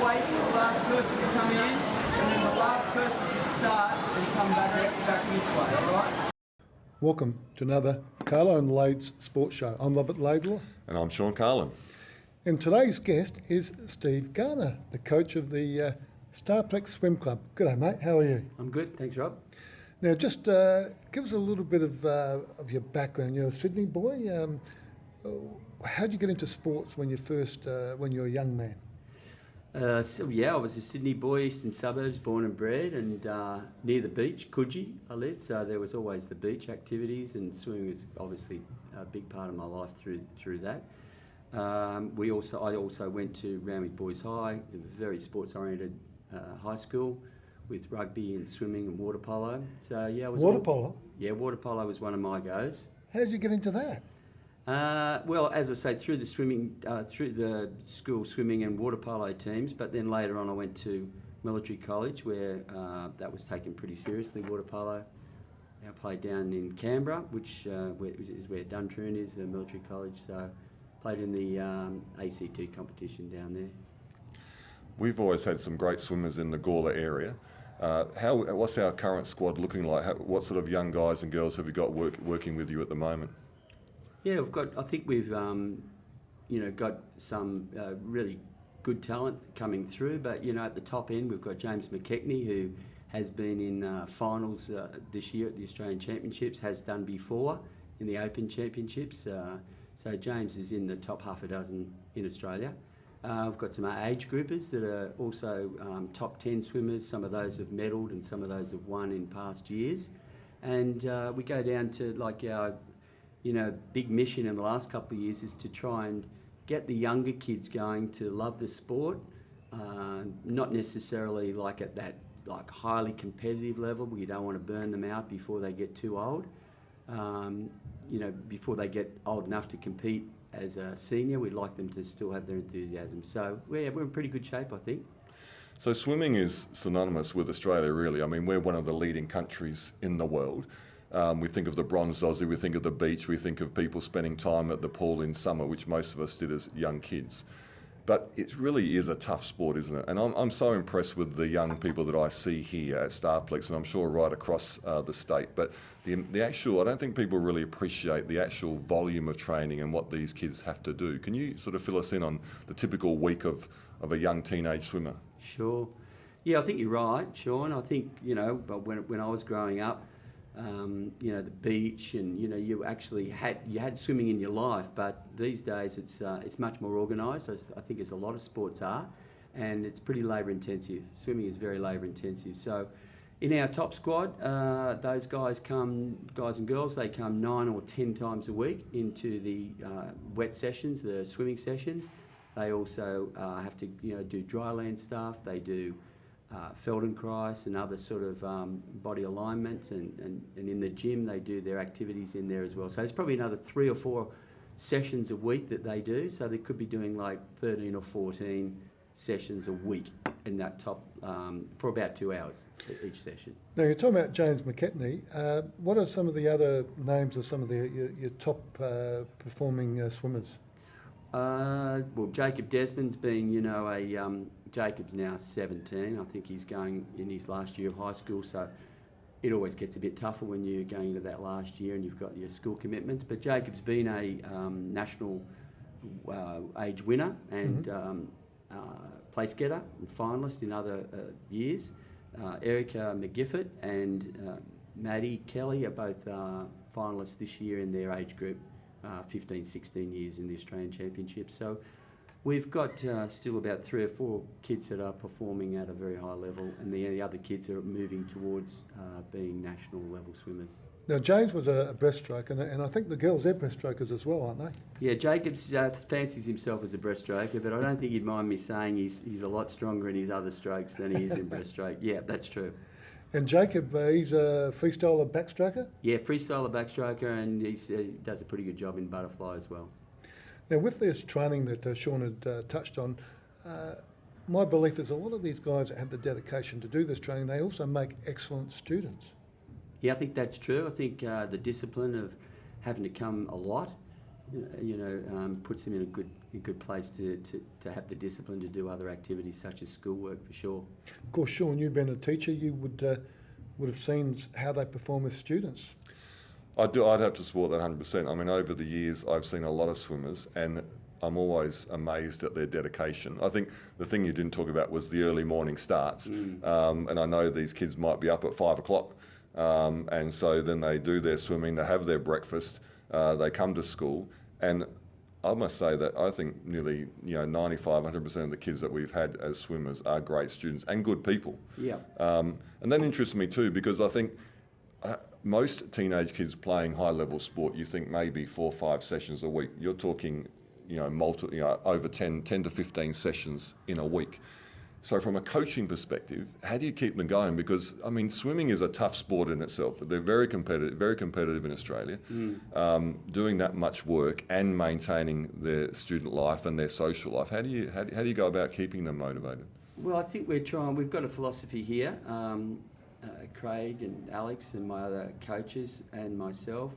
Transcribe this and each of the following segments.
wait for the last person to come in, and then the last person can start and come back this way, all right? Welcome to another Carlo and Lade's Sports Show. I'm Robert Laidlaw. And I'm Sean Carlin. And today's guest is Steve Garner, the coach of the Starplex Swim Club. G'day, mate. How are you? I'm good, thanks, Rob. Now, just give us a little bit of your background. You're a Sydney boy. How did you get into sports when you were a young man? I was a Sydney boy, eastern suburbs, born and bred, and near the beach, Coogee, I lived, so there was always the beach activities, and swimming was obviously a big part of my life through that. I also went to Randwick Boys High. It's a very sports-oriented high school with rugby and swimming and water polo. So yeah, Water polo? Yeah, water polo was one of my goes. How did you get into that? Well, as I say, through the school swimming and water polo teams, but then later on I went to military college where that was taken pretty seriously, water polo. I played down in Canberra, which is where Duntroon is, the military college, so played in the ACT competition down there. We've always had some great swimmers in the Gawler area. What's our current squad looking like? What sort of young guys and girls have you got working with you at the moment? Yeah, I think we've got some really good talent coming through, but at the top end we've got James McKechnie, who has been in finals this year at the Australian Championships, has done before in the Open Championships. So James is in the top half a dozen in Australia. We've got some age groupers that are also top 10 swimmers. Some of those have medalled and some of those have won in past years. And we go down to our big mission in the last couple of years is to try and get the younger kids going to love the sport, not necessarily at that highly competitive level where you don't want to burn them out before they get too old. Before they get old enough to compete as a senior, we'd like them to still have their enthusiasm. So we're in pretty good shape, I think. So swimming is synonymous with Australia, really. I mean, we're one of the leading countries in the world. We think of the bronze Aussie, we think of the beach, we think of people spending time at the pool in summer, which most of us did as young kids. But it really is a tough sport, isn't it? And I'm so impressed with the young people that I see here at Starplex, and I'm sure right across the state. But the actual, I don't think people really appreciate the actual volume of training and what these kids have to do. Can you sort of fill us in on the typical week of a young teenage swimmer? Sure. Yeah, I think you're right, Sean. I think, but when I was growing up, the beach and you actually had swimming in your life, but these days it's much more organised. I think as a lot of sports are, and it's pretty labour intensive. Swimming is very labour intensive. So in our top squad, those guys and girls, they come 9 or 10 times a week into the wet sessions, the swimming sessions. They also have to do dry land stuff. They do Feldenkrais and other sort of body alignment, and in the gym they do their activities in there as well. So it's probably another 3 or 4 sessions a week that they do. So they could be doing 13 or 14 sessions a week in that top for about 2 hours each session. Now, you're talking about James McKechnie. What are some of the other names of some of your top performing swimmers? Well, Jacob Desmond's been, Jacob's now 17. I think he's going in his last year of high school, so it always gets a bit tougher when you're going into that last year and you've got your school commitments. But Jacob's been a national age winner and place getter and finalist in other years. Erica McGifford and Maddie Kelly are both finalists this year in their age group, 15, 16 years in the Australian Championships. So we've got still about 3 or 4 kids that are performing at a very high level, and the other kids are moving towards being national level swimmers. Now, James was a breaststroke, and I think the girls, they're breaststrokers as well, aren't they? Yeah, Jacobs fancies himself as a breaststroker, but I don't think you'd mind me saying he's a lot stronger in his other strokes than he is in breaststroke. Yeah, that's true. And Jacob, he's a freestyler backstroker? Yeah, freestyler backstroker, and he does a pretty good job in butterfly as well. Now, with this training that Sean had touched on, my belief is a lot of these guys that have the dedication to do this training, they also make excellent students. Yeah, I think that's true. I think the discipline of having to come a lot puts them in a good place to have the discipline to do other activities such as schoolwork for sure. Of course, Sean, you've been a teacher. You would have seen how they perform with students. I do. I'd have to support that 100%. I mean, over the years, I've seen a lot of swimmers, and I'm always amazed at their dedication. I think the thing you didn't talk about was the early morning starts. And I know these kids might be up at 5 o'clock. And so then they do their swimming, they have their breakfast, they come to school. And I must say that I think nearly 95, 100% of the kids that we've had as swimmers are great students and good people. Yeah. And that interests me too, because I think most teenage kids playing high-level sport, you think maybe 4 or 5 sessions a week. You're talking, over 10 to 15 sessions in a week. So from a coaching perspective, how do you keep them going? Because, I mean, swimming is a tough sport in itself. They're very competitive in Australia. Doing that much work and maintaining their student life and their social life, how do you go about keeping them motivated? Well, I think we've got a philosophy here. Craig and Alex and my other coaches and myself,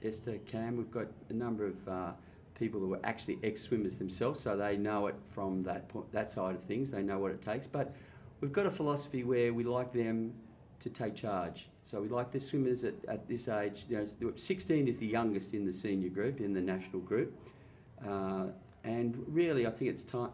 Esther, Cam, we've got a number of people who are actually ex-swimmers themselves, so they know it from that side of things. They know what it takes. But we've got a philosophy where we like them to take charge. So we like the swimmers at this age. 16 is the youngest in the senior group, in the national group, and really I think it's time.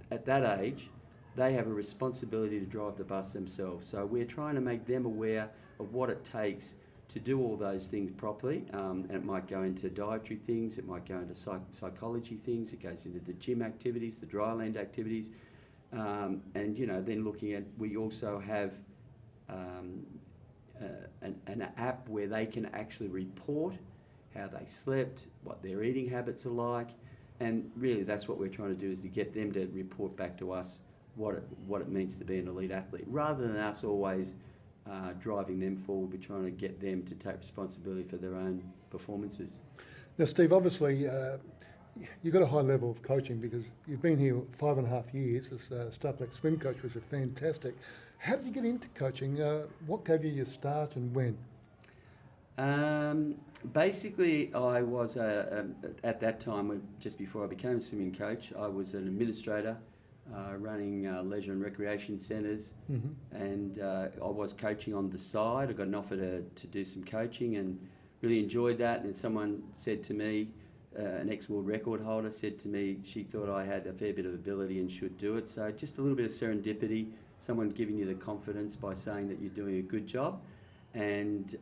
At that age, they have a responsibility to drive the bus themselves. So we're trying to make them aware of what it takes to do all those things properly. And it might go into dietary things, it might go into psychology things, it goes into the gym activities, the dryland activities. And then looking at, we also have an app where they can actually report how they slept, what their eating habits are like. And really that's what we're trying to do, is to get them to report back to us what it means to be an elite athlete, rather than us always driving them forward. We're trying to get them to take responsibility for their own performances. Now, Steve, obviously you've got a high level of coaching because you've been here 5.5 years as Starplex Swim Coach, which is fantastic. How did you get into coaching? What gave you your start and when? Basically, I was at that time, just before I became a swimming coach, I was an administrator running leisure and recreation centres, and I was coaching on the side. I got an offer to do some coaching and really enjoyed that. And someone said to me, an ex-world record holder said to me, she thought I had a fair bit of ability and should do it. So just a little bit of serendipity, someone giving you the confidence by saying that you're doing a good job. And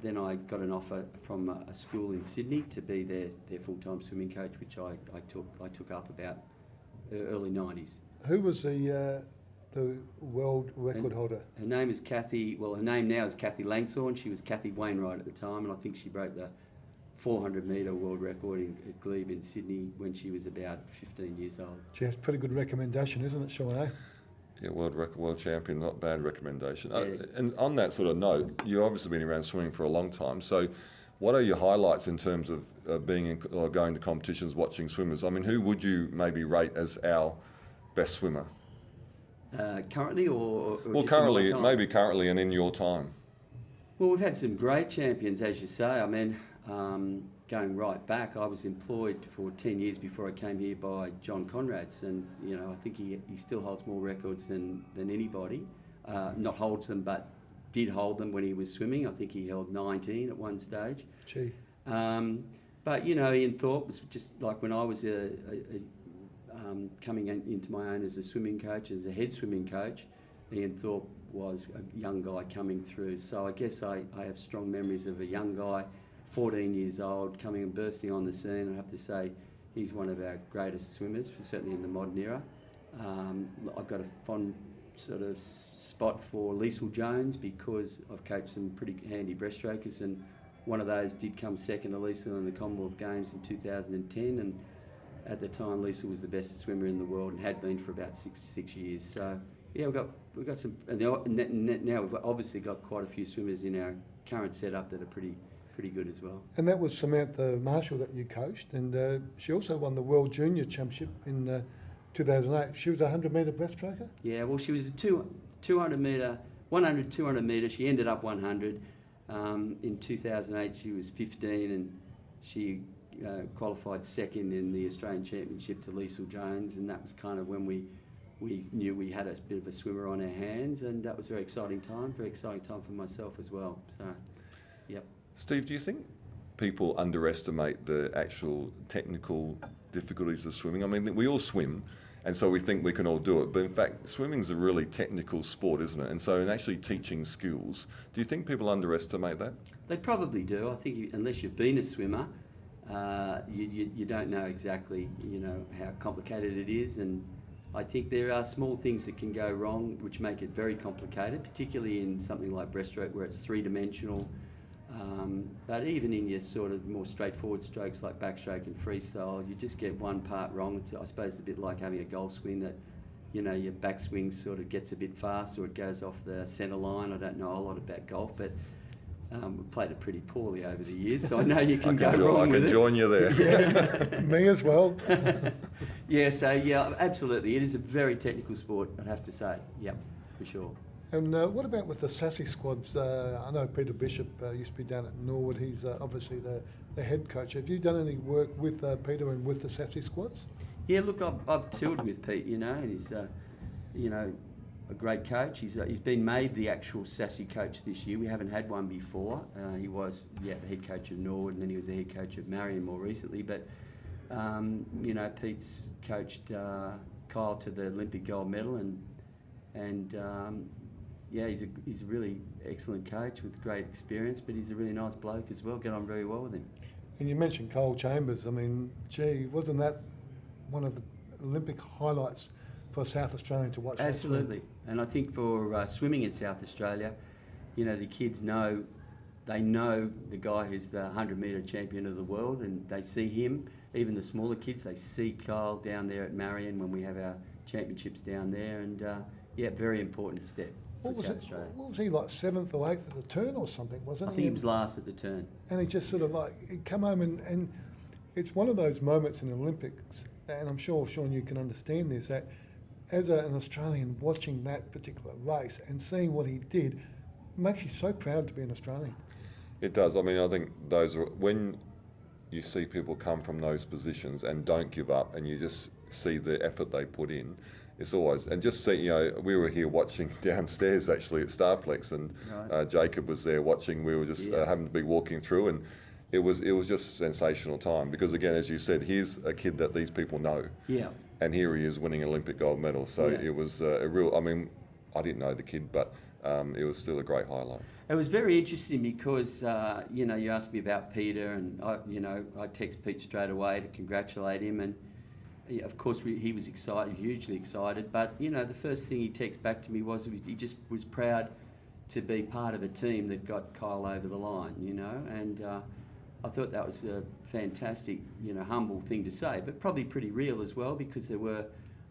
then I got an offer from a school in Sydney to be their full-time swimming coach, which I took up about early 90s. Who was the world record holder? Her name is Kathy. Well, her name now is Kathy Langthorne. She was Kathy Wainwright at the time, and I think she broke the 400-metre world record at Glebe in Sydney when she was about 15 years old. Gee, that's a pretty good recommendation, isn't it, Sean? Eh? Yeah, world champion, not bad recommendation. Yeah. And on that sort of note, you've obviously been around swimming for a long time. So, what are your highlights in terms of being in, or going to competitions, watching swimmers? I mean, who would you maybe rate as our best swimmer? Currently, or well, just currently, in my time? maybe currently, and in your time. Well, we've had some great champions, as you say. I mean, going right back, I was employed for 10 years before I came here by John Conrads, and I think he still holds more records than anybody. Not holds them, but did hold them when he was swimming. I think he held 19 at one stage. Gee. But Ian Thorpe was just like when I was coming into my own as a swimming coach, as a head swimming coach. Ian Thorpe was a young guy coming through. So I guess I have strong memories of a young guy, 14 years old, coming and bursting on the scene. I have to say he's one of our greatest swimmers, certainly in the modern era. I've got a fond sort of spot for Liesl Jones because I've coached some pretty handy breaststrokers, and one of those did come second to Liesl in the Commonwealth Games in 2010, and at the time Liesl was the best swimmer in the world and had been for about 6 years. So yeah, we've got some, and now we've obviously got quite a few swimmers in our current setup that are pretty good as well. And that was Samantha Marshall that you coached, and she also won the World Junior Championship in 2008. She was a 100-metre breaststroker? Yeah, well, she was a 200-metre, 100, 200 metre. She ended up 100. In 2008, she was 15, and she qualified second in the Australian Championship to Liesl Jones, and that was kind of when we knew we had a bit of a swimmer on our hands, and that was a very exciting time for myself as well. So, yep. Steve, do you think people underestimate the actual technical difficulties of swimming? I mean, we all swim, and so we think we can all do it, but in fact, swimming's a really technical sport, isn't it? And so in actually teaching skills, do you think people underestimate that? They probably do. I think unless you've been a swimmer, you don't know exactly, how complicated it is, and I think there are small things that can go wrong which make it very complicated, particularly in something like breaststroke where it's three-dimensional. But even in your sort of more straightforward strokes like backstroke and freestyle, you just get one part wrong. I suppose it's a bit like having a golf swing that, your backswing sort of gets a bit fast or it goes off the centre line. I don't know a lot about golf, but we've played it pretty poorly over the years, so I know you can go wrong with it. I can join you there. Yeah. Me as well. Yeah, absolutely. It is a very technical sport, I'd have to say. Yep, for sure. And what about with the SASSI squads? I know Peter Bishop used to be down at Norwood. He's obviously the head coach. Have you done any work with Peter and with the SASSI squads? Yeah, look, I've toured with Pete, and he's, a great coach. He's been made the actual SASSI coach this year. We haven't had one before. He was, the head coach of Norwood, and then he was the head coach of Marion more recently. But, Pete's coached Kyle to the Olympic gold medal, and he's a really excellent coach with great experience, but he's a really nice bloke as well. Get on very well with him. And you mentioned Cole Chambers. I mean, wasn't that one of the Olympic highlights for South Australia to watch? Absolutely. And I think for swimming in South Australia, the kids know the guy who's the 100-metre champion of the world, and they see him. Even the smaller kids, they see Kyle down there at Marion when we have our championships down there, and very important step. What was he, like 7th or 8th at the turn or something, wasn't he? I think he was last at the turn. And he just sort of he'd come home and it's one of those moments in the Olympics, and I'm sure, Sean, you can understand this, that as an Australian watching that particular race and seeing what he did makes you so proud to be an Australian. It does. I mean, I think when you see people come from those positions and don't give up, and you just see the effort they put in, it's always, and just see, we were here watching downstairs actually at Starplex, and right. Jacob was there watching. We were just happened to be walking through, and it was just a sensational time, because again, as you said, here's a kid that these people know. Yeah. And here he is winning an Olympic gold medal. So it was a real, I mean, I didn't know the kid, but it was still a great highlight. It was very interesting because, you asked me about Peter, and I text Pete straight away to congratulate him, and of course he was excited, hugely excited, but the first thing he texted back to me was he just was proud to be part of a team that got Kyle over the line, and I thought that was a fantastic, humble thing to say, but probably pretty real as well, because there were,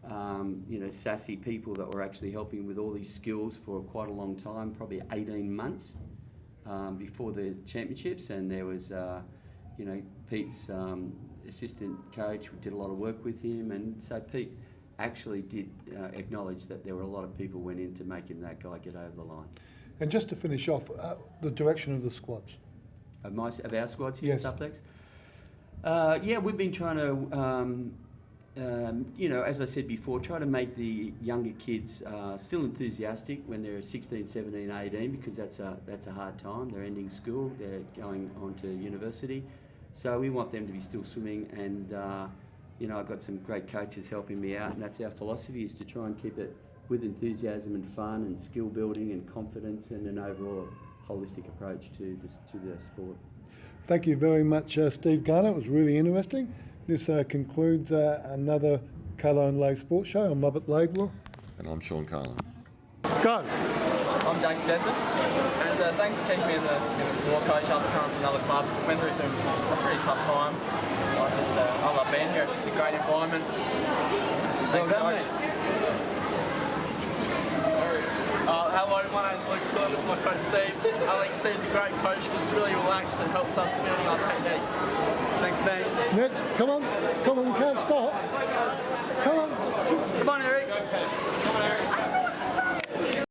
SASSI people that were actually helping with all these skills for quite a long time, probably 18 months before the championships, and there was, Pete's assistant coach did a lot of work with him, and so Pete actually did acknowledge that there were a lot of people went into making that guy get over the line. And just to finish off, the direction of the squads. Of our squads here at Starplex? We've been trying to, as I said before, try to make the younger kids still enthusiastic when they're 16, 17, 18, because that's a hard time. They're ending school, they're going on to university. So we want them to be still swimming, and I've got some great coaches helping me out, and that's our philosophy, is to try and keep it with enthusiasm and fun and skill building and confidence and an overall holistic approach to the sport. Thank you very much, Steve Garner. It was really interesting. This concludes another Carlo and Lay Sports Show. I'm Robert Laidlaw. And I'm Sean Carlo. Go! I'm Jacob Desmond, and thanks for keeping me in the sport, coach, after coming from another club. Went through a pretty tough time. I love being here. It's just a great environment. Thanks, coach. Hello, my name's Luke Quillen. This is my coach Steve. I think Steve's a great coach because he's really relaxed and helps us building our technique. Thanks, mate. Next, come on, you can't stop. Come on. Come on, Eric. Come on, Eric.